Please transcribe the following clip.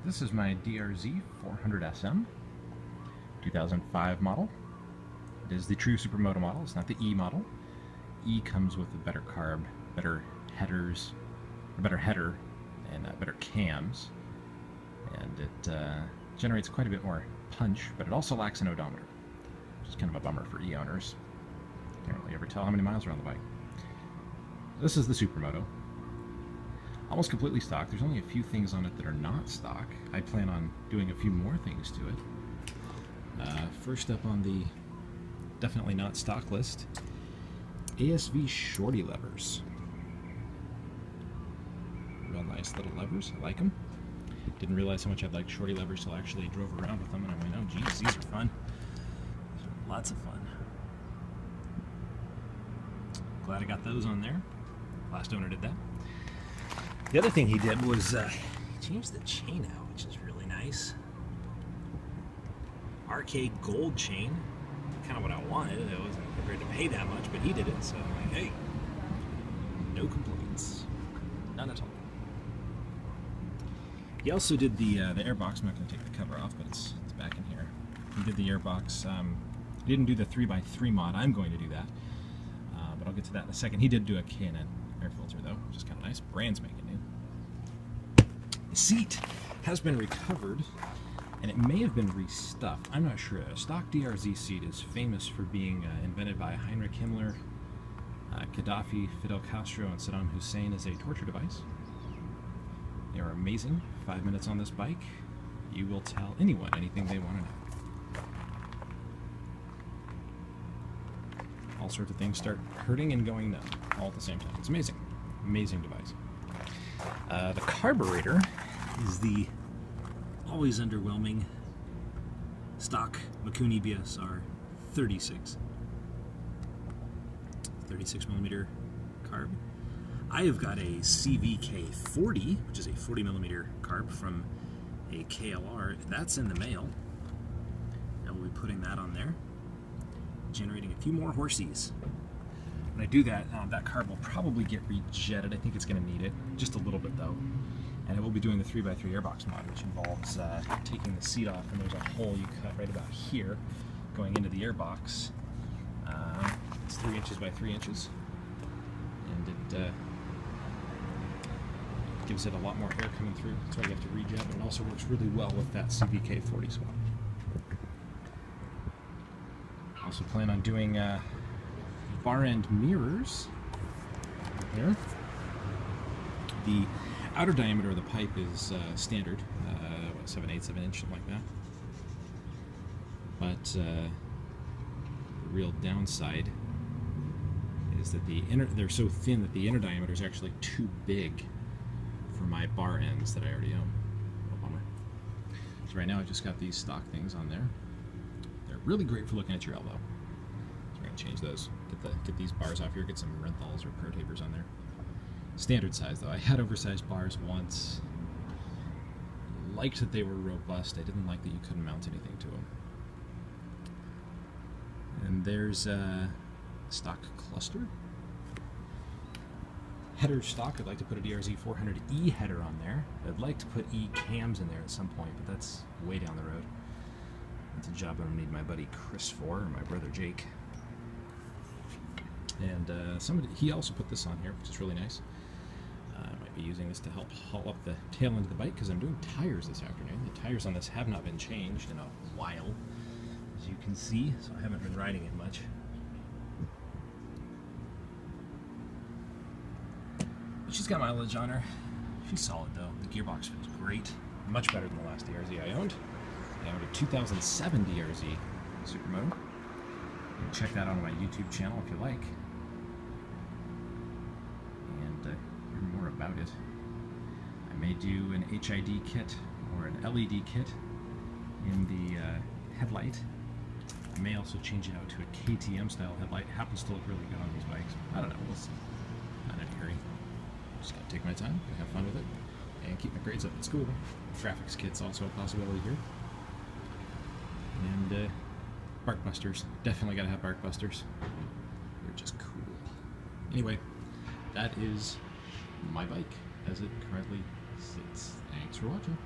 This is my DRZ400SM 2005 model. It is the true supermoto model. It's not the E model. E comes with a better carb, better headers, a better header, and better cams, and it generates quite a bit more punch, but it also lacks an odometer, which is kind of a bummer for E owners. Can't really ever tell how many miles are on the bike. This is the Supermoto. Almost completely stock. There's only a few things on it that are not stock. I plan on doing a few more things to it. First up on the definitely not stock list, ASV shorty levers. Real nice little levers. I like them. Didn't realize how much I liked shorty levers till I actually drove around with them, and I went, oh geez, these are fun. These are lots of fun. Glad I got those on there. Last owner did that. The other thing he did was he changed the chain out, which is really nice. RK gold chain, kind of what I wanted. I wasn't prepared to pay that much, but he did it, so I'm like, hey, no complaints, none at all. He also did the airbox. I'm not going to take the cover off, but it's back in here. He did the airbox. He didn't do the 3x3 mod. I'm going to do that, but I'll get to that in a second. He did do a K&N air filter though, which is kind of nice. Brand's making new. The seat has been recovered, and it may have been restuffed. I'm not sure. A stock DRZ seat is famous for being invented by Heinrich Himmler, Gaddafi, Fidel Castro, and Saddam Hussein as a torture device. They are amazing. 5 minutes on this bike, you will tell anyone anything they want to know. All sorts of things start hurting and going numb all at the same time. It's amazing. Amazing device. The carburetor is the always underwhelming stock Mikuni BSR 36 millimeter carb. I have got a CVK 40, which is a 40 millimeter carb from a KLR. That's in the mail. I will be putting that on there, generating a few more horsies. When I do that, that carb will probably get rejetted. I think it's going to need it, just a little bit though. And I will be doing the 3x3 airbox mod, which involves taking the seat off, and there's a hole you cut right about here going into the airbox. It's 3 inches by 3 inches, and it gives it a lot more air coming through. That's why you have to rejet, but it also works really well with that CVK 40 swap. Also plan on doing bar end mirrors here. The outer diameter of the pipe is standard, 7/8 of an inch, something like that. But the real downside is that they're so thin that the inner diameter is actually too big for my bar ends that I already own. A bummer. So right now I just got these stock things on there. They're really great for looking at your elbow. So we're gonna change those. Get these bars off here. Get some Renthals or Pro Tapers on there. Standard size though. I had oversized bars once. Liked that they were robust. I didn't like that you couldn't mount anything to them. And there's a stock cluster. Header stock. I'd like to put a DRZ400E header on there. I'd like to put E cams in there at some point, but that's way down the road. That's a job I'm gonna need my buddy Chris for, or my brother Jake. And he also put this on here, which is really nice. I might be using this to help haul up the tail end of the bike because I'm doing tires this afternoon. The tires on this have not been changed in a while, as you can see, so I haven't been riding it much. But she's got mileage on her. She's solid though. The gearbox feels great. Much better than the last DRZ I owned. I owned a 2007 DRZ Supermoto. You can check that out on my YouTube channel if you like. And hear more about it. I may do an HID kit or an LED kit in the headlight. I may also change it out to a KTM style headlight. It happens to look really good on these bikes. I don't know, we'll see. Not in a hurry. Just gotta take my time, gotta have fun with it, and keep my grades up at school. Graphics kit's also a possibility here. And bark busters. Definitely gotta have bark busters. They're just cool. Anyway, that is my bike as it currently sits. Thanks for watching.